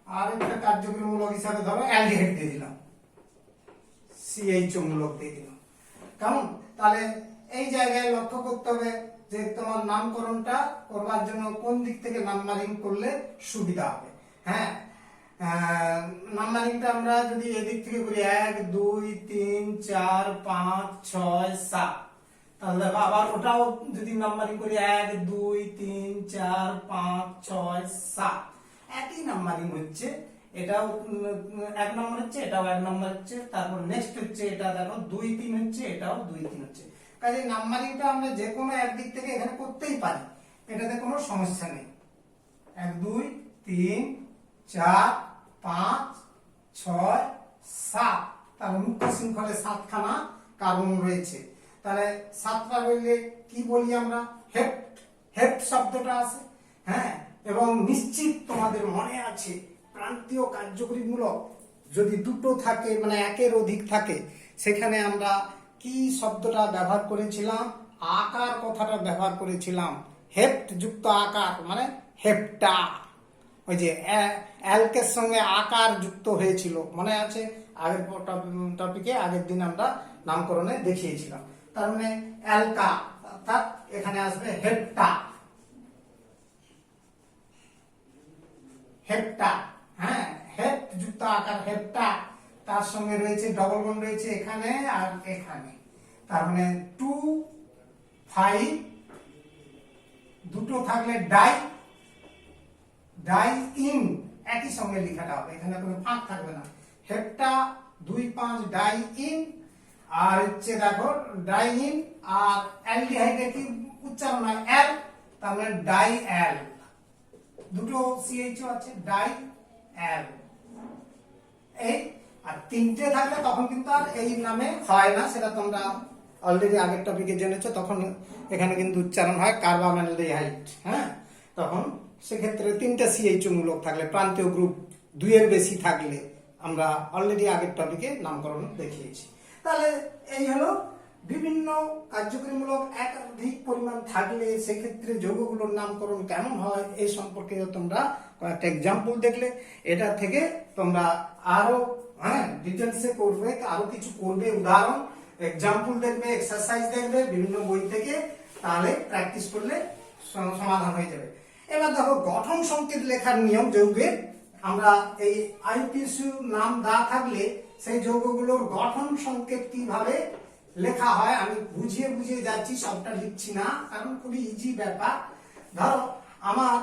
আর একটা কার্যকরী মূলক হিসাবে ধরো অ্যালডিহাইড দিয়ে দিলাম, CHO মূলক দিয়ে দিলাম। কেমন? তাহলে এই জায়গায় লক্ষ্য করতে হবে যে তোমার নামকরণটা করবার জন্য কোন দিক থেকে নাম্বারিং করলে সুবিধা হবে। হ্যাঁ, নাম্বারিংটা আমরা যদি এদিক থেকে করি 1 2 3 4 5 6 7, তাহলে দেখো আবার ওটাও যদি নাম্বারিং করি 1 2 3 4 5 6 7, একই নাম্বারিং হচ্ছে। এটাও 1 নম্বর হচ্ছে, এটাও 1 নম্বর হচ্ছে, তারপর নেক্সট হচ্ছে এটা দেখো 2 3 হচ্ছে, এটাও 2 3 হচ্ছে। কাজে নাম্বারিংটা আমরা যে কোনো একদিক থেকে এখানে করতেই পারি, এটাতে কোনো সমস্যা নেই। 1 2 3 4 5 6 7, তাহলে মুখ্য শৃঙ্খলে 7খানা কার্বন রয়েছে। তাহলে 7টা বললে কি বলি আমরা? হেপ্ট শব্দটা আছে। হ্যাঁ, এবং নিশ্চিত তোমাদের মনে আছে প্রান্তীয় কার্যকরী মূলক যদি দুটো থাকে, মানে একের অধিক থাকে, সেখানে আমরা কি শব্দটা ব্যবহার করেছিলাম? আকার কথাটা ব্যবহার করেছিলাম। হেপ্ট যুক্ত আকার মানে হেপ্টা। ওই যে অ্যালকের সঙ্গে আকার যুক্ত হয়েছিল, মনে আছে? আগের টপিকে আগের দিন আমরা নামকরণে দেখিয়েছিলাম। তার মানে অ্যালকা, অর্থাৎ এখানে আসবে হেপ্টা। হেপ্টা, হ্যাঁ হেপ্ট যুক্ত আকার হেপ্টা। তার সঙ্গে রয়েছে ডবল বন্ড রয়েছে এখানে আর এখানে, তার মানে 2 5, দুটো থাকলে ডাই ইন, একই সঙ্গে লেখাটা হবে, এখানে কোনো ফাঁক থাকবে না। হেপ্টা 2 5 ডাই ইন, আর হচ্ছে দেখো ডাই ইন, আর অ্যালডিহাইডে কি উচ্চারণ হয়? এল, তার মানে ডাই এল, দুটো CHO আছে, ডাই এল। এই আর 3টে থাকলে তখন কিন্তু আর এই নামে হয় না, সেটা তোমরা অলরেডি আগের টপিকে জেনেছো। তখন এখানে কিন্তু উচ্চারণ হয় কার্বামেলডিহাইড। হ্যাঁ, তখন সেক্ষেত্রে 3টা CHO মূলক থাকলে, প্রান্তীয় গ্রুপ 2 এর বেশি থাকলে, আমরা অলরেডি আগের টপিকে নামকরণ দেখিয়েছি। তাহলে এই হলো বিভিন্ন কার্যকরী মূলক একাধিক পরিমাণ থাকলে সেক্ষেত্রে যৌগগুলোর নামকরণ কেমন হয় এই সম্পর্কে তোমরা কয়েকটা এক্সাম্পল দেখলে। এটা থেকে তোমরা আরো ডিটেলসে করবে, আরো কিছু করবে, উদাহরণ এক্সাম্পল দেখবে, এক্সারসাইজ দেখবে বিভিন্ন বই থেকে, তাহলে প্র্যাকটিস করলে সমাধান হয়ে যাবে। এবার দেখো গঠন সংকেত লেখার নিয়ম যৌগের। আমরা এই আইপিএসইউ নাম দেওয়া থাকলে সেই যৌগগুলোর গঠন সংকেত কিভাবে লেখা হয় আমি বুঝিয়ে যাচ্ছি, সবটা লিখছি না, কারণ খুবই ইজি ব্যাপার। ধরো আমার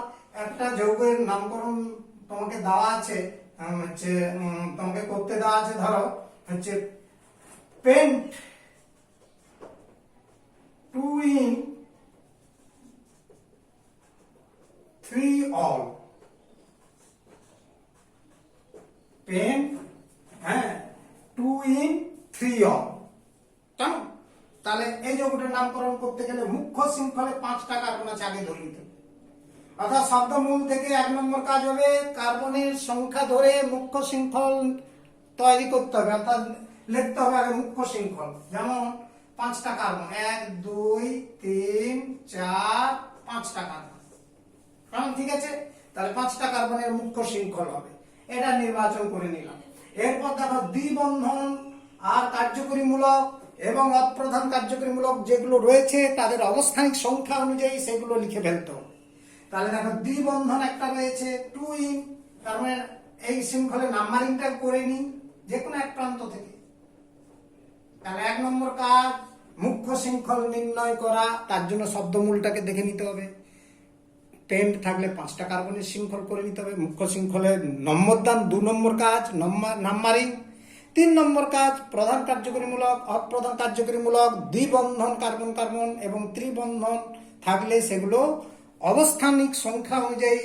একটা যৌগের নামকরণ তোমাকে দেওয়া আছে, হচ্ছে তোমাকে করতে দেওয়া আছে, ধরো হচ্ছে পেন্ট 2 in থ্রি অল, পেন, হ্যাঁ, টু ইন থ্রি অল। কেমন? তাহলে এই যৌগটার নামকরণ করতে গেলে মুখ্য শৃঙ্খলে 5টা কার্বন আছে, আগে ধরে নিতে হবে। অর্থাৎ শব্দমূল থেকে 1 নম্বর কাজ হবে কার্বনের সংখ্যা ধরে মুখ্য শৃঙ্খল তৈরি করতে হবে, অর্থাৎ লিখতে হবে আগে মুখ্য শৃঙ্খল। যেমন 5টা কার্বন, 1 2 3 4 5টা কার্বন। কারণ ঠিক আছে, তাহলে 5টা কার্বনের মুখ্য শৃঙ্খল হবে, এটা নির্বাচন করে নিলাম। এরপর দেখো দ্বিবন্ধন আর কার্যকরীমূলক এবং অপ্রধান কার্যকরীমূলক যেগুলো রয়েছে তাদের অবস্থানিক সংখ্যা অনুযায়ী সেগুলো লিখে ফেলতে হবে। তাহলে দেখো দ্বিবন্ধন একটা রয়েছে 2 ইন, তার মানে এই শৃঙ্খলে নাম্বারিংটা করে নিই যে কোনো এক প্রান্ত থেকে। তাহলে 1 নম্বর কাজ মুখ্য শৃঙ্খল নির্ণয় করা, তার জন্য শব্দমূলটাকে দেখে নিতে হবে। পেন্ট থাকলে 5টা কার্বনের শৃঙ্খল করে নিতে হবে। মুখ্য শৃঙ্খলের নম্বর দান 2 নম্বর কাজ নাম্বারিং। 3 নম্বর কাজ প্রধান কার্যকরীমূলক, অপ্রধান কার্যকরীমূলক, দ্বিবন্ধন কার্বন কার্বন এবং ত্রিবন্ধন থাকলে সেগুলো অবস্থানিক সংখ্যা অনুযায়ী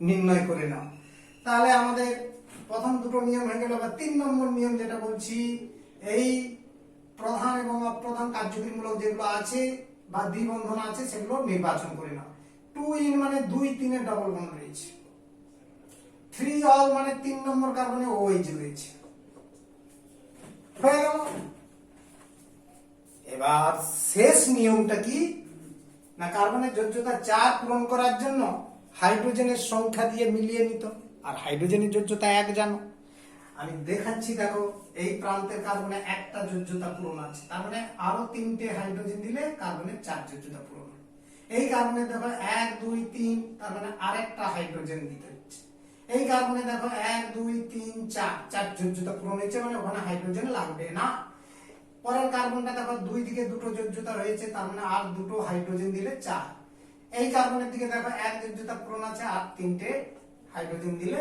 নির্ণয় করে নাও। তাহলে আমাদের প্রথম দুটো নিয়ম হয়ে গেল। 3 নম্বর নিয়ম যেটা বলছি, এই প্রধান এবং অপ্রধান কার্যকরীমূলক যেগুলো আছে বা দ্বিবন্ধন আছে সেগুলো নির্বাচন করে নাও। 2 ইন মানে 2 3 ডবল বন্ড রয়েছে। 3 অল মানে 3 নম্বর কার্বনে OH রয়েছে। হয়ে গেল। এবার শেষ নিয়মটা কি না, কার্বনের যোজ্যতা 4 পূরণ করার জন্য হাইড্রোজেনের সংখ্যা দিয়ে মিলিয়ে নিত, আর হাইড্রোজেনের যোজ্যতা 1 জানো। আমি দেখাচ্ছি, দেখো এই প্রান্তের কার্বনে 1টা যোজ্যতা পূরণ আছে, তার মানে আরো 3টে হাইড্রোজেন দিলে কার্বনের 4 যোজ্যতা পূরণ হবে। এই কার্বনে দেখো 1 2 3, তার মানে আরেকটা হাইড্রোজেন দিতে হচ্ছে। এই কার্বনে দেখো 1 2 3 4 যোজ্যতা পূরণ হয়েছে, মানে ওখানে হাইড্রোজেন লাগবে না। পরের কার্বনটা দেখো 2 দিকে 2টো যোজ্যতা রয়েছে, তার মানে আর 2টো হাইড্রোজেন দিলে 4। এই কার্বনের দিকে দেখো 1 যোজ্যতা পূরণ আছে, আর 3টে হাইড্রোজেন দিলে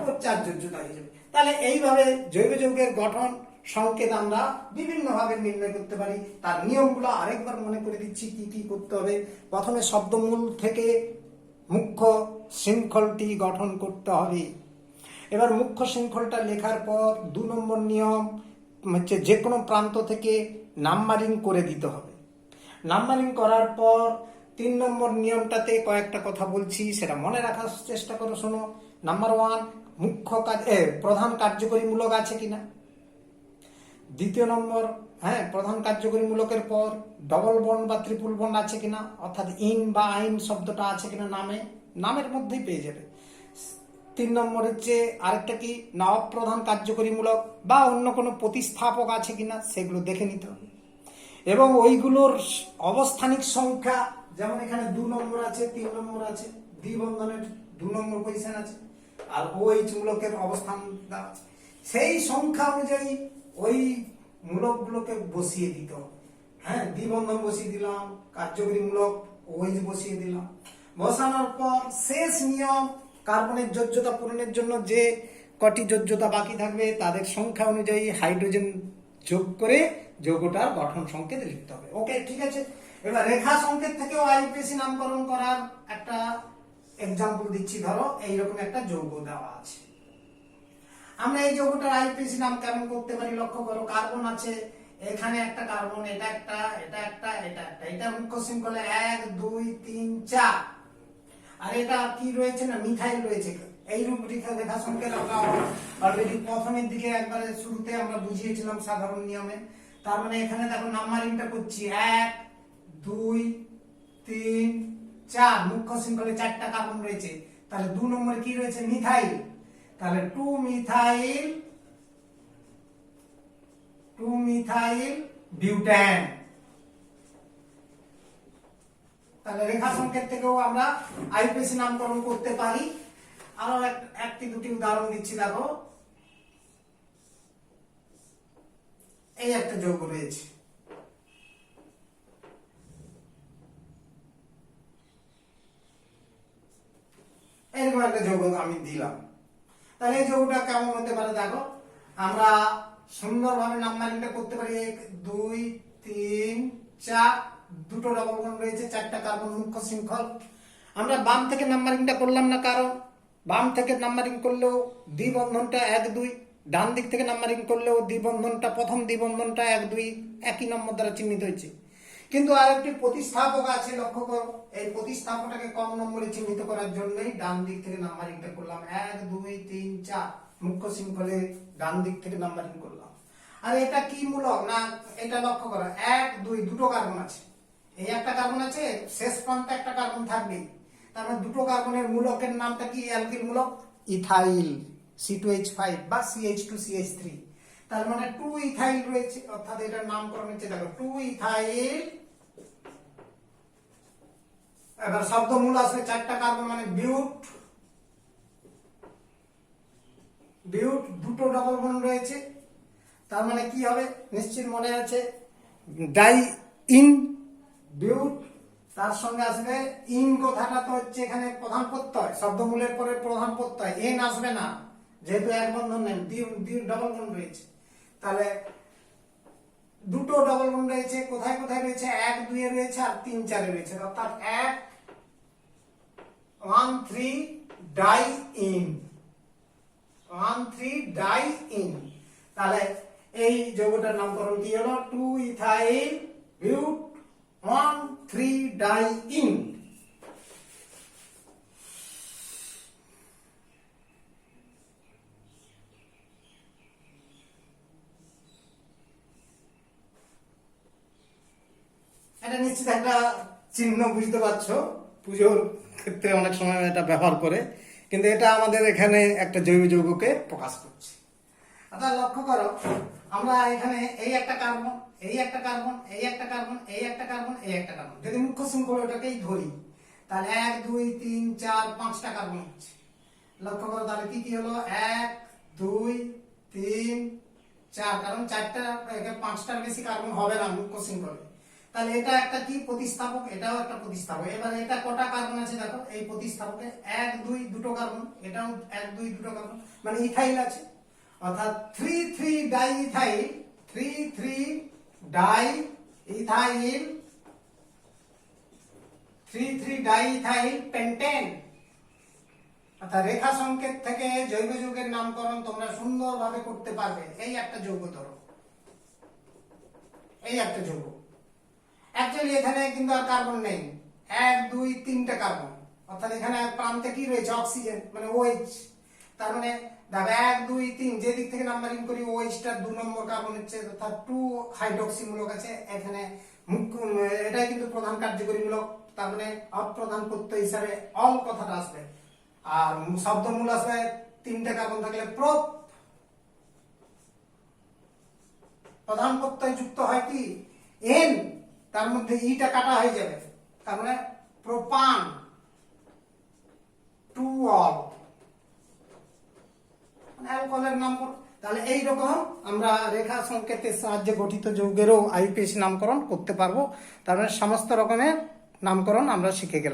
ওর 4 যোজ্যতা হয়ে যাবে। তাহলে এইভাবে জৈব যৌগের গঠন সংকেত আমরা বিভিন্ন ভাবে নির্ণয় করতে পারি। তার নিয়মগুলো আরেকবার মনে করে দিচ্ছি কি কি করতে হবে। প্রথমে শব্দমূল থেকে মুখ্য শৃঙ্খলটি গঠন করতে হবে। এবার মুখ্য শৃঙ্খলটা লেখার পর 2 নম্বর নিয়ম হচ্ছে যে কোনো প্রান্ত থেকে নাম্বারিং করে দিতে হবে। নাম্বারিং করার পর 3 নম্বর নিয়মটাতে কয়েকটা কথা বলছি, সেটা মনে রাখার চেষ্টা করো, শোনো। নাম্বার 1, মুখ্য কাজ প্রধান কার্যকরীমূলক আছে কিনা। দ্বিতীয় নম্বর, হ্যাঁ, প্রধান কার্যকরীমূলকের পর ডবল বন্ড বা ট্রিপল বন্ড আছে কিনা, অর্থাৎ ইন বা আইন শব্দটা আছে কিনা নামের মধ্যেই পেয়ে যাবে। 3 নম্বর হচ্ছে আরেকটা কি না, অপ্রধান কার্যকরীমূলক বা অন্য কোনো প্রতিস্থাপক আছে কিনা সেগুলো দেখে নিতে হবে। এবং ওইগুলোর অবস্থানিক সংখ্যা, যেমন এখানে 2 নম্বর আছে, 3 নম্বর আছে, দ্বিবন্ধনের 2 নম্বর পজিশন আছে, আর OH মূলকের অবস্থান আছে, সেই সংখ্যা অনুযায়ী ওই মূলকগুলোকে বসিয়ে দিতে হবে। হ্যাঁ, দ্বিবন্ধন বসিয়ে দিলাম, কার্যকরীমূলক OH বসিয়ে দিলাম। বসানোর পর শেষ নিয়ম, কার্বনের যোজ্যতা পূরণের জন্য যে কটি যোজ্যতা বাকি থাকবে তাদের সংখ্যা অনুযায়ী হাইড্রোজেন যোগ করে যৌগটার গঠন সংকেত লিখতে হবে। ওকে, ঠিক আছে। এবার রেখা সংকেত থেকেও আইপিএসি নামকরণ করার একটা এক্সাম্পল দিচ্ছি। ধরো এইরকম একটা যৌগ দেওয়া আছে, আমরা এই যৌগটার আইপিএসি নাম কেমন করতে পারি লক্ষ্য করো। কার্বন আছে, এখানে একটা কার্বন, এটা একটা, এটা একটা, এটা একটা, এটা মুখ্য শৃঙ্খলে 1 2 3 4, আর এটা কি রয়েছে না, মিথাইল রয়েছে। এই রূপ রেখা সংকেত আমরা অলরেডি প্রথমের দিকে একবারে শুরুতে আমরা বুঝিয়েছিলাম সাধারণ নিয়মে। তার মানে এখানে দেখো নাম্বারিংটা করছি 1 2 3 4, মুখ্য শৃঙ্খলে 4টা কার্বন রয়েছে। তাহলে 2 নম্বরে কি রয়েছে, মিথাইল। তাহলে 2 মিথাইল বিউটেন। তাহলে রেখা সংকেত থেকেও আমরা আইপিএসি নামকরণ করতে পারি। আরো একটি দুটি উদাহরণ দিচ্ছি, দেখো এই একটা যৌগ রয়েছে, এরকম একটা যৌগ আমি দিলাম। তাহলে এই যৌগটা কেমন হতে পারে দেখো, আমরা সুন্দরভাবে নাম্বারিংটা করতে পারি। 1 2 3 4, 2টো ডবল বন্ড রয়েছে, 4টা কার্বন মুখ্য শৃঙ্খল। আমরা বাম থেকে নাম্বারিংটা করলাম না, কারণ বাম থেকে নাম্বারিং করলেও দ্বিবন্ধনটা 1 2, ডান দিক থেকে নাম্বারিং করলেও দ্বিবন্ধনটা প্রথম দ্বিবন্ধনটা 1 2 একই নম্বর দ্বারা চিহ্নিত হয়েছে। কিন্তু আরেকটি প্রতিস্থাপক আছে, লক্ষ্য করো, এই প্রতিস্থাপকটাকে কম নম্বরে চিহ্নিত করার জন্যই ডান দিক থেকে নাম্বারিংটা করলাম 1 2 3 4, মুখ্য শৃঙ্খলে ডান দিক থেকে নাম্বারিং করলাম। আর এটা কি মূলক না, এটা লক্ষ্য করো 1 2 দুটো কার্বন আছে, এই একটা কার্বন আছে, শেষ প্রান্তে একটা কার্বন থাকবেই, তার মানে দুটো কার্বনের মূলকের নামটা কি, অ্যালকিল মূলক ইথাইল C2H5 বা CH2CH3, তার মানে 2 ইথাইল রয়েছে, অর্থাৎ এটার নামকরণ হচ্ছে দেখো 2 ইথাইল। এবার শব্দমূল আসবে 4টা কার্বন, মানে বিউট, বিউট দুটো ডবল বন্ড রয়েছে, তার মানে কি হবে নিশ্চিত মনে আছে, ডাই ইন বিউট, তার সঙ্গে আসবে ইন, কথাটা তো হচ্ছে এখানে প্রধান প্রত্যয়, শব্দমূলের পরে প্রধান প্রত্যয়, এন আসবে না যেহেতু এক বন্ধন নেই, ডবল বন্ড রয়েছে, তাহলে দুটো ডবল বন্ড রয়েছে, কোথায় কোথায় রয়েছে, 1 2 এ রয়েছে আর 3 4 এ রয়েছে, অর্থাৎ 1 3 ডাই ইন, 1 3 ডাই ইন। তাহলে এই যৌগটার নামকরণ কি হলো, 2 ইথাইল বিউট 1 3 ডাই ইন। এটা নিশ্চিত একটা চিহ্ন, বুঝতে পারছো, পুজোর ক্ষেত্রে অনেক সময় এটা ব্যবহার করে, কিন্তু এটা আমাদের এখানে একটা জৈব যৌগকে প্রকাশ করছে। অর্থাৎ লক্ষ্য করো, আমরা এখানে এই একটা কার্বন, এই একটা কার্বন, এই একটা কার্বন, এই একটা কার্বন, এই একটা কার্বন, যদি মুখ্য শৃঙ্খল ওটাকেই ধরি, তাহলে 1 2 3 4 5টা কার্বন হচ্ছে। লক্ষ্য করো তাহলে কি কি হলো, 1 2 3 4, কারণ 5টার বেশি কার্বন হবে না মুখ্য শৃঙ্খলে, তাহলে এটা একটা কি প্রতিস্থাপক, এটাও একটা প্রতিস্থাপক। এবার এটা কটা কার্বন আছে দেখো, এই প্রতিস্থাপকে 1 2 দুটো কার্বন, এটাও 1 2 দুটো কার্বন, মানে ইথাইল আছে, অর্থাৎ 3 3 die ethyl, 3 3 die ethyl, 3 3 die ethyl pentane. অর্থাৎ রেখা সংকেত থেকে জৈব যৌগের নামকরণ তোমরা সুন্দরভাবে করতে পারবে। এই একটা যৌগ ধরো, এই একটা যৌগ, অ্যাকচুয়ালি এখানে কিন্তু আর কার্বন নেই, 1 2 3টা কার্বন, অর্থাৎ এখানে প্রান্তে কি রয়েছে, অক্সিজেন মানে OH, তার মানে দেখো 1 2 3 যে দিক থেকে নাম্বারিং করি OH টার 2 নম্বর কার্বন হচ্ছে, অর্থাৎ 2 হাইড্রক্সি মূলক আছে এখানে, মুখ্য এটাই কিন্তু প্রধান কার্যকরী মূলক, তার মানে অপ্রধান প্রত্যয় হিসাবে অল কথাটা আসবে, আর শব্দমূল আসবে 3টা কার্বন থাকলে প্রোপ, প্রধান প্রত্যয় যুক্ত হয় কি এন, তার মধ্যে ইটা কাটা হয়ে যাবে, তার মানে প্রোপান, টু অল, অ্যালকোহলের নাম। তাহলে এইরকম আমরা রেখা সংকেতের সাহায্যে গঠিত যৌগেরও IUPAC নামকরণ করতে পারবো, তার মানে সমস্ত রকমের নামকরণ আমরা শিখে গেলাম।